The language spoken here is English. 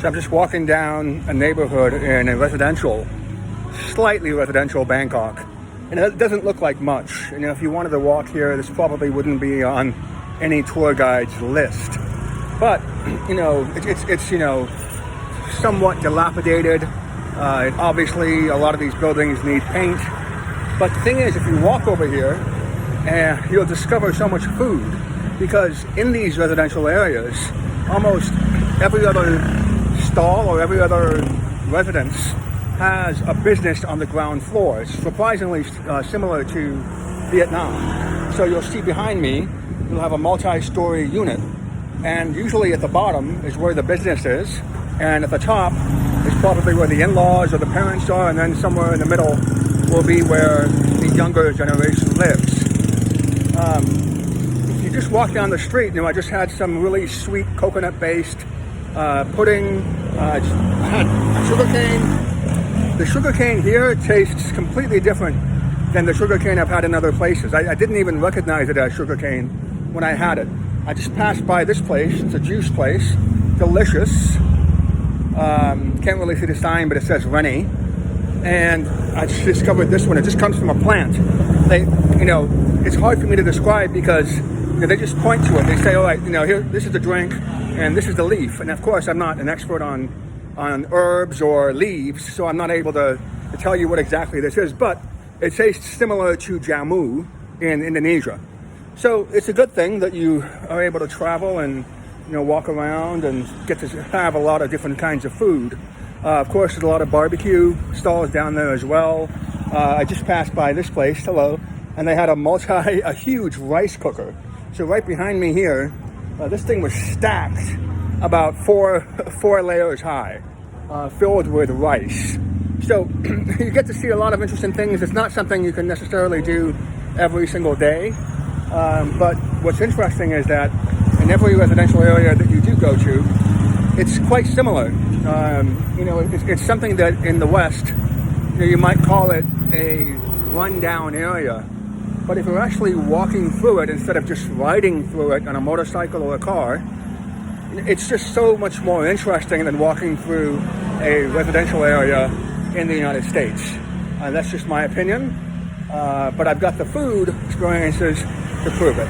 So I'm just walking down a neighborhood in a slightly residential Bangkok. And it doesn't look like much. If you wanted to walk here, this probably wouldn't be on any tour guide's list. But, it's somewhat dilapidated. Obviously, a lot of these buildings need paint. But the thing is, if you walk over here, you'll discover so much food. Because in these residential areas, almost every other stall or every other residence has a business on the ground floor. It's surprisingly similar to Vietnam. So you'll see behind me, you'll have a multi-story unit. And usually at the bottom is where the business is. And at the top is probably where the in-laws or the parents are. And then somewhere in the middle will be where the younger generation lives. If you just walk down the street, I just had some really sweet coconut-based pudding, sugarcane. The sugarcane here tastes completely different than the sugarcane I've had in other places. I didn't even recognize it as sugarcane when I had it. I just passed by this place. It's a juice place. Delicious. Can't really see the sign, but it says Rennie. And I just discovered this one. It just comes from a plant. It's hard for me to describe because they just point to it. They say, all right, here, this is the drink and this is the leaf. And of course, I'm not an expert on herbs or leaves, so I'm not able to tell you what exactly this is, but it tastes similar to jamu in Indonesia. So it's a good thing that you are able to travel and walk around and get to have a lot of different kinds of food. Of course, there's a lot of barbecue stalls down there as well. I just passed by this place, hello, and they had a huge rice cooker. So right behind me here, this thing was stacked about four layers high, filled with rice. So you get to see a lot of interesting things. It's not something you can necessarily do every single day. But what's interesting is that in every residential area that you do go to, it's quite similar. It's something that in the West, you might call it a rundown area. But if you're actually walking through it instead of just riding through it on a motorcycle or a car, it's just so much more interesting than walking through a residential area in the United States. That's just my opinion, but I've got the food experiences to prove it.